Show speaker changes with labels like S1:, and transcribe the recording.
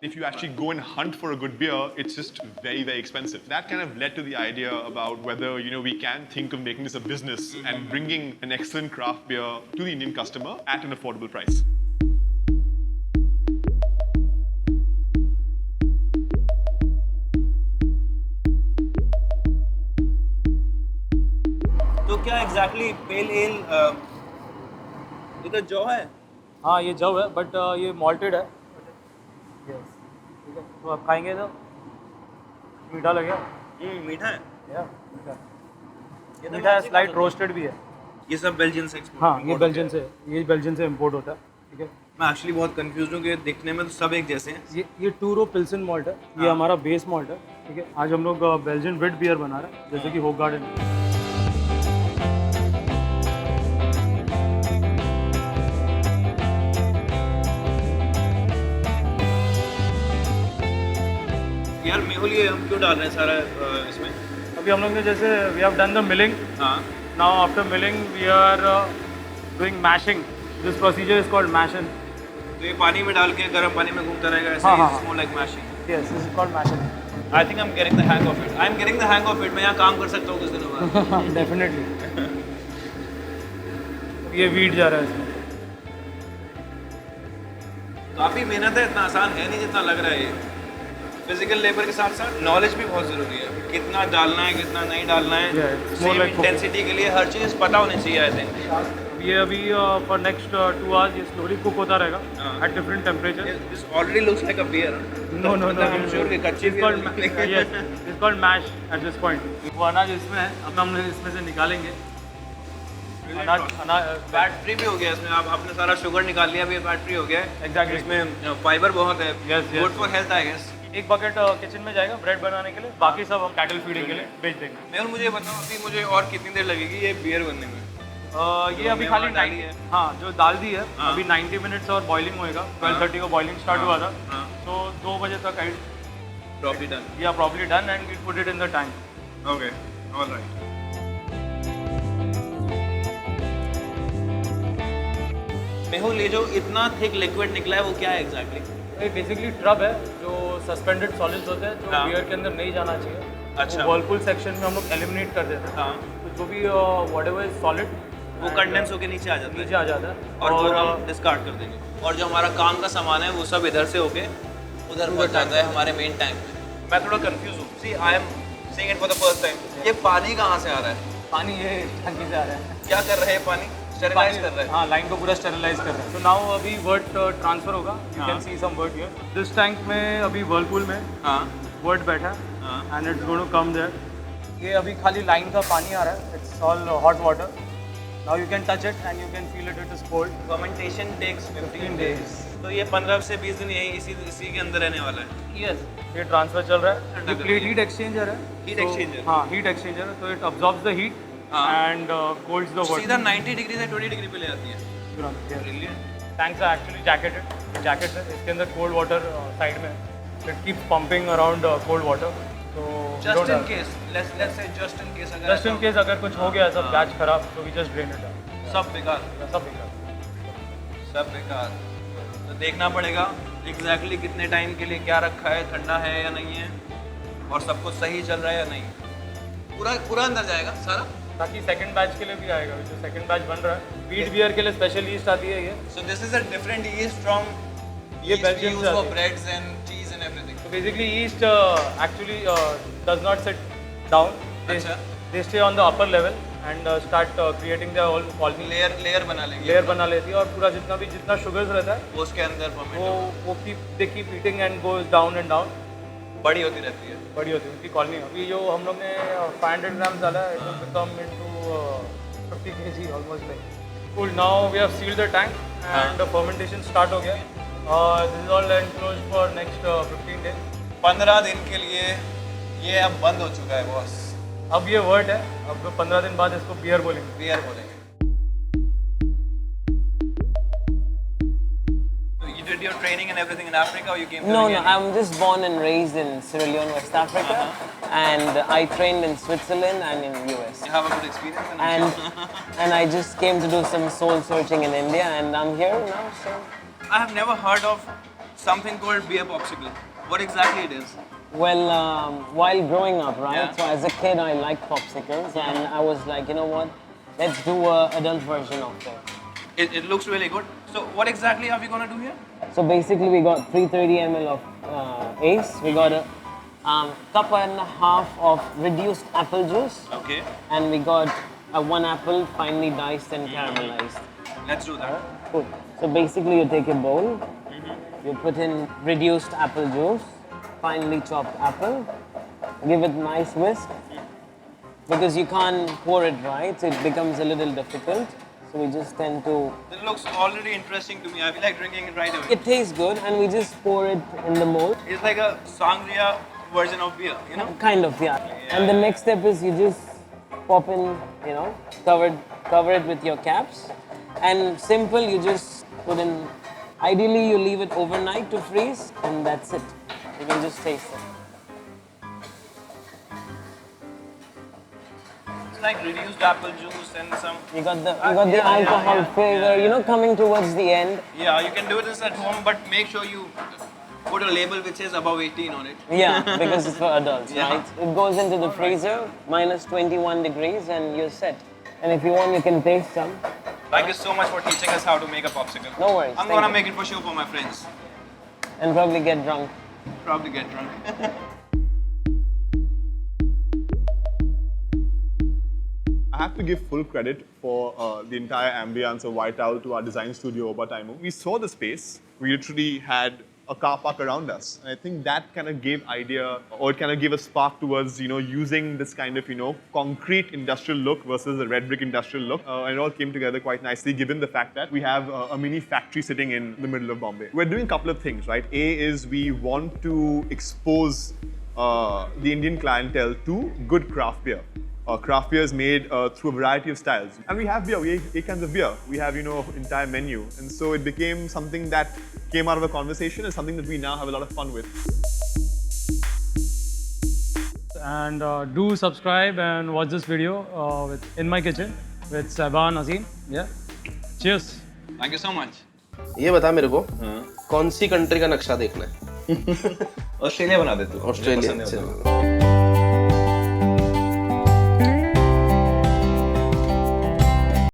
S1: If you actually go and hunt for a good beer, it's just very, very expensive. That kind of led to the idea about whether we can think of making this a business and bringing an excellent craft beer to the Indian customer at an affordable price.
S2: तो क्या exactly पेल L ये तो जौ है?
S3: हाँ ये जव है बट ये मॉल्टेड है। यस ठीक है, तो आप खाएंगे तो मीठा लगेगा।
S2: मीठा है।
S3: या
S2: ये तो
S3: मीठा है,
S2: मैं
S3: स्लाइट रोस्टेड भी है।
S2: ये सब बेल्जियन से export
S3: हाँ ये
S2: import
S3: बेल्जियन
S2: होते हैं।
S3: से बेल्जियन से इम्पोर्ट होता है। ठीक है,
S2: मैं एक्चुअली बहुत कंफ्यूज हूँ कि दिखने में तो सब एक जैसे हैं।
S3: ये टूरो पिल्सन मॉल्ट है, ये
S2: हाँ।
S3: हमारा बेस मॉल्ट है। ठीक है, आज हम लोग बेल्जियन विट बियर बना रहे हैं जैसे कि होप गार्डन।
S2: यार मेहुल ये हम क्यों डाल रहे हैं सारा इसमें?
S3: अभी हम लोग ने जैसे we have done the milling,
S2: हाँ।
S3: Now after milling we are doing mashing. This procedure is called mashing.
S2: तो ये पानी में डाल के गर्म पानी में घूमता रहेगा ऐसे
S3: हाँ,
S2: ही
S3: हाँ,
S2: more like mashing.
S3: Yes this is called mashing.
S2: I think I am getting the hang of it. I am getting the hang of it. मैं यहाँ काम कर सकता हूँ कुछ दिनों बाद।
S3: डेफिनेटली। ये वीट जा रहा है इसमें।
S2: काफ़ी मेहनत है, इतना आसान है नहीं जितना लग रहा है ये। फिजिकल लेबर के साथ साथ नॉलेज भी बहुत ज़रूरी है, कितना डालना है कितना नहीं डालना है।
S3: Yeah, it's more
S2: same
S3: like
S2: intensity के लिए हर चीज़ पता होनी चाहिए आई थिंक।
S3: ये अभी फॉर नेक्स्ट 2 आवर्स ये स्लोली कुक होता रहेगा
S2: हाँ।
S3: At different temperature.
S2: This already looks like a beer.
S3: No no no,
S2: I am sure कि कच्ची beer
S3: yes it's called mash at this point. वो अनाज इसमें है, अब हम इसमें से निकालेंगे अनाज
S2: फैट फ्री भी हो गया इसमें। आप आपने सारा शुगर निकाल लिया, अभी फैट फ्री हो गया है।
S3: Exactly.
S2: इसमें फाइबर बहुत है।
S3: Yes, yes.
S2: Good for health I guess.
S3: एक बकेट किचन में जाएगा ब्रेड बनाने के लिए, बाकी सब हम कैटल फीडिंग के लिए बेच देंगे।
S2: मेहुल मुझे बताओ अभी मुझे और कितनी देर लगेगी ये बियर बनने में?
S3: ये अभी
S2: हमने
S3: खाली
S2: वहाँ डाली
S3: 90
S2: है।
S3: हाँ जो डाल दी है
S2: हाँ।
S3: अभी 90 मिनट्स और बॉइलिंग होएगा। 12:30 को बॉइलिंग स्टार्ट हुआ था,
S2: हाँ।
S3: तो 2 बजे तक I
S2: properly done.
S3: We are properly done and we put it in the tank.
S2: Okay alright. Mehul ये जो इतना थिक लिक्विड निकला है वो क्या है एग्जैक्टली?
S3: ये बेसिकली ट्रब है जो सस्पेंडेड सॉलिड्स होते हैं जो
S2: हाँ।
S3: बियर के अंदर नहीं जाना चाहिए।
S2: अच्छा।
S3: वर्लपूल सेक्शन में हम लोग एलिमिनेट कर देते हैं।
S2: हाँ।
S3: तो जो भी वट एवर इज सॉलिड
S2: वो कंडेंस होके नीचे आ जाता
S3: नीचे
S2: है
S3: आ जाता है
S2: और वो हम डिस्कार्ड कर देंगे, और जो हमारा काम का सामान है वो सब इधर से होके उधर पहुंच जाता है हमारे मेन टैंक में। मैं थोड़ा कंफ्यूज हूँ। See I am seeing it for the first time. ये पानी कहाँ से आ रहा है?
S3: पानी ये टंकी से आ रहा है।
S2: क्या कर रहे हैं पानी? स्टेरिलाइज कर रहे हैं।
S3: हाँ लाइन को पूरा स्टेरिलाइज कर रहे हैं। तो नाउ अभी वर्ट ट्रांसफर होगा, यू
S2: हाँ।
S3: Can see some wort here. This tank में अभी वर्लपूल में
S2: हाँ
S3: वर्ट बैठा
S2: हाँ।
S3: है and it's going to come there. ये अभी खाली लाइन का पानी आ रहा है, it's all hot water. Now you can touch it and you can feel it is cold.
S2: Fermentation takes 15
S3: days.
S2: days। तो ये 15 से 20 दिन यही इसी के अंदर रहने वाला है।
S3: यस ये ट्रांसफर चल रहा है।
S2: ठंडा
S3: ये
S2: कर
S3: प्लेट
S2: दिया।
S3: हीट एक्सचेंजर है।
S2: Heat
S3: So,
S2: exchanger?
S3: हाँ हीट एक्सचेंजर है, तो इट अब्जॉर्ब्स द हीट
S2: हाँ।
S3: एंड कोल्ड्स द
S2: सीधा
S3: वाटर।
S2: 90 डिग्री से 20 डिग्री पे ले आती है। Brilliant.
S3: Tanks are actually jacketed, jackets है, इसके अंदर कोल्ड वाटर साइड में it keeps pumping around cold water. तो
S2: just in case let's say just in case अगर
S3: जस्ट इन केस अगर कुछ हो गया सब बैच खराब तो we just drain it out.
S2: सब बेकार
S3: सब बेकार।
S2: सब बेकार। तो देखना पड़ेगा एग्जैक्टली कितने टाइम के लिए क्या रखा है, ठंडा है या नहीं है, और सब कुछ सही चल रहा है या नहीं। पूरा अंदर जाएगा सारा।
S3: ताकि सेकंड बैच के लिए भी आएगा, जो सेकंड बैच बन रहा है वीट बियर के लिए स्पेशल ईस्ट आती है ये।
S2: So this is a different east from
S3: ये बेल्जियम से
S2: फॉर
S3: आती है।
S2: ब्रेड्स एंड चीज and everything.
S3: So basically yeast actually does not sit down.
S2: अच्छा।
S3: They stay on the upper level and start creating their whole colony.
S2: Layer बना लेंगे।
S3: Layer बना लेती है और पूरा जितना शुगर्स रहता है
S2: वो उसके अंदर ferment
S3: वो they keep eating and goes down and down.
S2: बड़ी होती रहती है।
S3: बड़ी होती है उनकी कॉलोनी। अभी जो हम लोग ने 500 ग्राम्स डाला है, it will become into 50 kg almost like. Cool. Now we have sealed the tank and the fermentation start हो गया। This is all enclosed for next 15 days.
S2: 15 दिन के लिए ये अब बंद हो चुका है बॉस।
S3: अब ये वर्ड है, अब 15 दिन बाद इसको बियर बोलेंगे।
S2: बियर बोलेंगे। So you did your training and everything in Africa, or you came to
S4: No,
S2: India?
S4: I'm just born and raised in Sierra Leone, West Africa, and I trained in Switzerland and in US.
S2: You have a good experience and I'm
S4: And
S2: sure-
S4: and I just came to do some soul searching in India, and I'm here now. So
S2: I have never heard of something called beer popsicle. What exactly it is?
S4: Well, while growing up, right?
S2: Yeah.
S4: So as a kid, I liked popsicles, and I was like, you know what? Let's do a adult version of it.
S2: It looks really good. So what exactly are we gonna do here?
S4: So basically, we got 330 ml of Ace. We got a cup and a half of reduced apple juice,
S2: Okay,
S4: and we got one apple finely diced and caramelized.
S2: let's do that.
S4: Cool. So basically, you take a bowl, you put in reduced apple juice, finely chopped apple, give it nice whisk. Because you can't pour it right, so it becomes a little difficult. So we just tend to.
S2: It looks already interesting to me. I feel like drinking it right away.
S4: It tastes good, and we just pour it in the mold.
S2: It's like a sangria version of beer, you know?
S4: Kind of, yeah. And the next step is you just pop in, you know, cover it with your caps. And simple, you just put in. Ideally, you leave it overnight to freeze, and that's it. You can just taste it.
S2: It's like reduced apple juice and some.
S4: You got the alcohol flavor, you know, coming towards the end.
S2: Yeah, you can do this at home, but make sure you put a label which says above 18 on it.
S4: Yeah, because it's for adults,
S2: Yeah.
S4: right? It goes into the freezer, minus 21 degrees, and you're set. And if you want, you can taste some.
S2: Thank you so much for teaching us how to make a popsicle.
S4: No worries,
S2: I'm
S4: thank
S2: gonna
S4: you.
S2: make it for sure for my friends.
S4: And probably get drunk.
S2: Probably get drunk.
S1: I have to give full credit for the entire ambience of White Owl to our design studio, Oba Taimu. We saw the space. We literally had a car park around us. And I think that kind of gave idea, or it kind of gave a spark towards, you know, using this kind of, you know, concrete industrial look versus a red brick industrial look. And it all came together quite nicely, given the fact that we have a mini factory sitting in the middle of Bombay. We're doing a couple of things, right? A is we want to expose the Indian clientele to good craft beer. Craft beer is made through a variety of styles. And we have beer, we have 8 kinds of beer. We have, you know, entire menu. And so it became something that came out of a conversation and something that we now have a lot of fun with.
S3: And do subscribe and watch this video in my kitchen with Saban Azim. Yeah. Cheers.
S2: Thank you so much.
S5: ये बता मेरे को कौन सी country का नक्शा देखना है
S2: Australia बना दे तू
S5: ऑस्ट्रेलिया